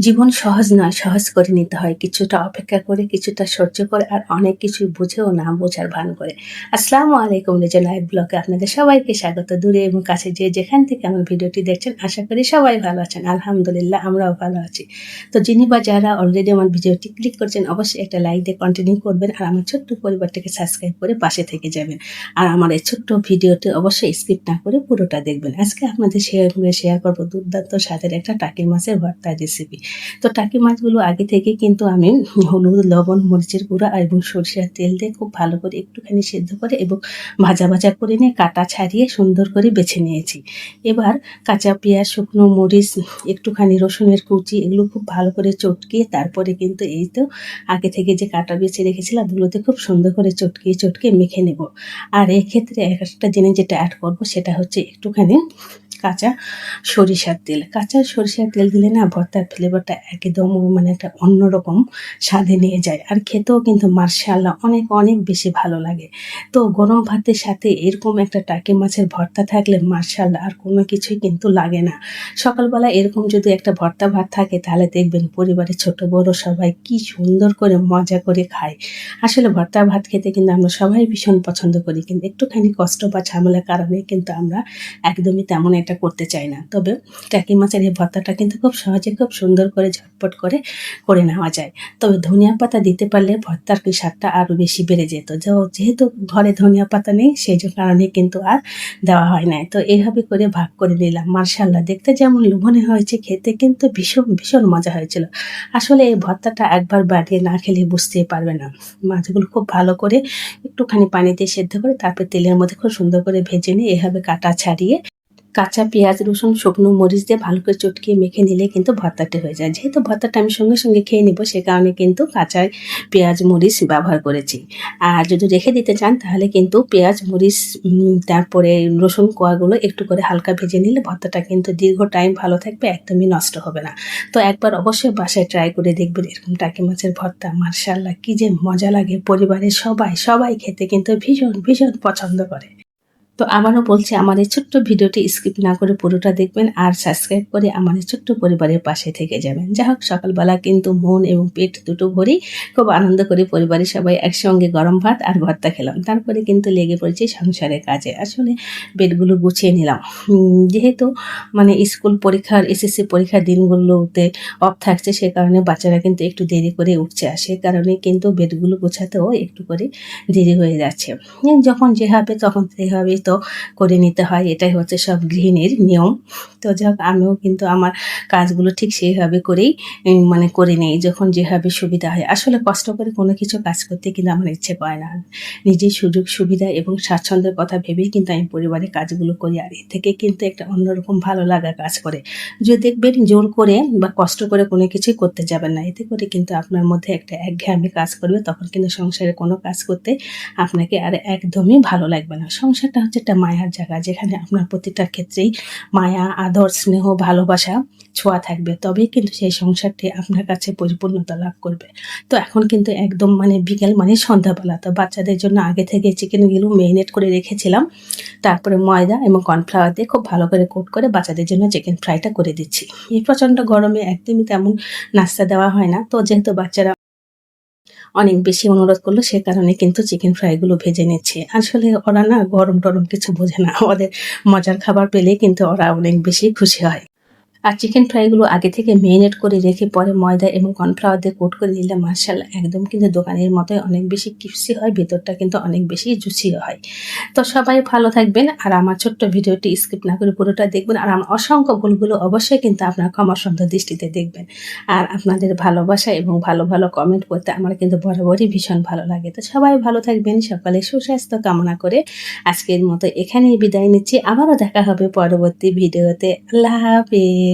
জীবন সহজ নয়, সহজ করে নিতে হয়। কিছুটা অপেক্ষা করে, কিছুটা সহ্য করে আর অনেক কিছুই বুঝে ও না বোঝার ভান করে। আসসালামু আলাইকুম, নিজের লাইফ ব্লগে আপনাদের সবাইকে স্বাগত। দূরে এবং কাছে যে যেখান থেকে আমার ভিডিওটি দেখছেন, আশা করি সবাই ভালো আছেন। আলহামদুলিল্লাহ আমরাও ভালো আছি। তো যিনি বা যারা অলরেডি আমার ভিডিওটি ক্লিক করছেন, অবশ্যই একটা লাইক দিয়ে কন্টিনিউ করবেন আর আমার ছোট্ট পরিবারটাকে সাবস্ক্রাইব করে পাশে থেকে যাবেন। আর আমার এই ছোট্ট ভিডিওটি অবশ্যই স্কিপ না করে পুরোটা দেখবেন। আজকে আপনাদের শেয়ার করব দুর্দান্ত স্বাদের একটা টাকি মাছের ভর্তার রেসিপি। তো টাকি মাছগুলো আগে থেকে কিন্তু আমি হলুদ, লবণ, মরিচের গুঁড়া এবং সরিষার তেল দিয়ে খুব ভালো করে একটুখানি সেদ্ধ করে এবং ভাজা ভাজা করে নিয়ে কাটা ছাড়িয়ে সুন্দর করে বেছে নিয়েছি। এবার কাঁচা পেঁয়াজ, শুকনো মরিচ, একটুখানি রসুনের কুচি এগুলো খুব ভালো করে চটকিয়ে তারপরে কিন্তু এই তো আগে থেকে যে কাটা বেছে রেখেছিলাম ওগুলোতে খুব সুন্দর করে চটকিয়ে মেখে নেব। আর এক্ষেত্রে একটা জিনিস যেটা অ্যাড করব সেটা হচ্ছে একটুখানি কাঁচা সরিষার তেল দিলে না ভর্তার ফ্লেভারটা একদম মানে একটা অন্যরকম স্বাদে নিয়ে যায় আর খেতেও কিন্তু মাশাআল্লাহ অনেক অনেক বেশি ভালো লাগে। তো গরম ভাতের সাথে এরকম একটা টাকি মাছের ভর্তা থাকলে মাশাআল্লাহ আর কোনো কিছুই কিন্তু লাগে না। সকালবেলা এরকম যদি একটা ভর্তা ভাত থাকে তাহলে দেখবেন পরিবারের ছোট বড় সবাই কি সুন্দর করে মজা করে খায়। আসলে ভর্তা ভাত খেতে কিন্তু আমরা সবাই ভীষণ পছন্দ করি, কিন্তু একটুখানি কষ্ট বা ঝামেলার কারণে কিন্তু আমরা একদমই তেমন এটা করতে চাই না। তবে টাকি মাছের এই ভর্তাটা কিন্তু খুব সহজে খুব সুন্দর করে ঝটপট করে নেওয়া যায়। তবে ধনিয়া পাতা দিতে পারলে ভর্তার কি স্বাদটা আরও বেশি বেড়ে যেত। যেহেতু ঘরে ধনিয়া পাতা নেই সেই কারণে কিন্তু আর দেওয়া হয় নাই। তো এইভাবে করে ভাগ করে নিলাম। মাশাআল্লাহ দেখতে যেমন লোভনীয় হয়েছে, খেতে কিন্তু ভীষণ ভীষণ মজা হয়েছিল। আসলে এই ভর্তাটা একবার বানিয়ে না খেলে বুঝতেই পারবে না। মাছগুলো খুব ভালো করে একটুখানি পানি দিয়ে সেদ্ধ করে তারপর তেলের মধ্যে খুব সুন্দর করে ভেজে নিয়ে এভাবে কাটা ছাড়িয়ে কাঁচা পেঁয়াজ, রসুন, শুকনো মরিচ দিয়ে ভালো করে চটকিয়ে মেখে নিলে কিন্তু ভর্তাটা হয়ে যায়। যেহেতু ভর্তাটা আমি সঙ্গে সঙ্গে খেয়ে নেব সে কারণে কিন্তু কাঁচা পেঁয়াজ, মরিচ ব্যবহার করেছি। আর যদি রেখে দিতে চান তাহলে কিন্তু পেঁয়াজ, মরিচ তারপরে রসুন কোয়াগুলো একটু করে হালকা ভেজে নিলে ভর্তাটা কিন্তু দীর্ঘ টাইম ভালো থাকবে, একদমই নষ্ট হবে না। তো একবার অবশ্যই বাসায় ট্রাই করে দেখবেন এরকম টাকি মাছের ভর্তা। মাশাআল্লাহ কি যে মজা লাগে, পরিবারের সবাই খেতে কিন্তু ভীষণ ভীষণ পছন্দ করে। তো আবারও বলছি, আমার এই ছোট্ট ভিডিওটি স্কিপ না করে পুরোটা দেখবেন আর সাবস্ক্রাইব করে আমার এই ছোট্ট পরিবারের পাশে থেকে যাবেন। যাই হোক, সকালবেলা কিন্তু মন এবং পেট দুটো ভরেই খুব আনন্দ করে পরিবারের সবাই একসঙ্গে গরম ভাত আর ভর্তা খেলাম। তারপরে কিন্তু লেগে পড়েছি সংসারের কাজে। আসলে বেডগুলো গুছিয়ে নিলাম। যেহেতু মানে স্কুল পরীক্ষার এসএসসি পরীক্ষার দিনগুলোতে অফ থাকছে সে কারণে বাচ্চারা কিন্তু একটু দেরি করে উঠছে, আর সে কারণে কিন্তু বেডগুলো গোছাতেও একটু করে দেরি হয়ে যাচ্ছে। যখন যেভাবে তখন সেভাবেই তো করে নিতে হয়, এটাই হচ্ছে সব গৃহিণীর নিয়ম। তো যাক, আমিও কিন্তু আমার কাজগুলো ঠিক সেইভাবে করেই মানে করে নেই যখন যেভাবে সুবিধা হয়। আসলে কষ্ট করে কোনো কিছু কাজ করতে কিন্তু আমার ইচ্ছে করে না। নিজের সুযোগ সুবিধা এবং স্বাচ্ছন্দ্যের কথা ভেবেই কিন্তু আমি পরিবারের কাজগুলো করি, আর এর থেকে কিন্তু একটা অন্যরকম ভালো লাগা কাজ করে। যদি দেখবেন জোর করে বা কষ্ট করে কোনো কিছুই করতে যাবেন না, এতে করে কিন্তু আপনার মধ্যে একটা একঘেয়েমি কাজ করবে, তখন কিন্তু সংসারে কোনো কাজ করতে আপনাকে আর একদমই ভালো লাগবে না। সংসারটা হচ্ছে একটা মায়ার জায়গা, যেখানে আপনার প্রতিটা ক্ষেত্রেই মায়া, আদর, স্নেহ, ভালোবাসা ছোঁয়া থাকবে, তবেই কিন্তু সেই সংসারটি আপনার কাছে পরিপূর্ণতা লাভ করবে। তো এখন কিন্তু একদম মানে বিকেল মানে সন্ধ্যাবেলা। তো বাচ্চাদের জন্য আগে থেকে চিকেনগুলো মেরিনেট করে রেখেছিলাম, তারপরে ময়দা এবং কর্নফ্লাওয়ার দিয়ে খুব ভালো করে কোট করে বাচ্চাদের জন্য চিকেন ফ্রাইটা করে দিচ্ছি। এই প্রচণ্ড গরমে একদমই তেমন নাস্তা দেওয়া হয় না, তো যেহেতু বাচ্চারা অনেক বেশি অনুরোধ করলো সে কারণে কিন্তু চিকেন ফ্রাইগুলো ভেজে নিচ্ছি। আসলে ওরা না গরম টরম কিছু বোঝে না, ওদের মজার খাবার পেলেই কিন্তু ওরা অনেক বেশি খুশি হয়। আর চিকেন ফ্রাইগুলো আগে থেকে মেরিনেট করে রেখে পরে ময়দা এবং কর্নফ্লাওয়ার দিয়ে কোট করে দিলে মাশাআল্লাহ একদম কিন্তু দোকানের মতোই অনেক বেশি ক্রিস্পি হয়, ভেতরটা কিন্তু অনেক বেশি জুসিও হয়। তো সবাই ভালো থাকবেন আর আমার ছোট্ট ভিডিওটি স্কিপ না করে পুরোটা দেখবেন, আর আমার অসংখ্য ভুলগুলো অবশ্যই কিন্তু আপনার ক্ষমা সুন্দর দৃষ্টিতে দেখবেন। আর আপনাদের ভালোবাসা এবং ভালো ভালো কমেন্ট করতে আমার কিন্তু বরাবরই ভীষণ ভালো লাগে। তো সবাই ভালো থাকবেন, সকালে সুস্বাস্থ্য কামনা করে আজকের মতো এখানেই বিদায় নিচ্ছি। আবারও দেখা হবে পরবর্তী ভিডিওতে। আল্লাহ হাফেজ।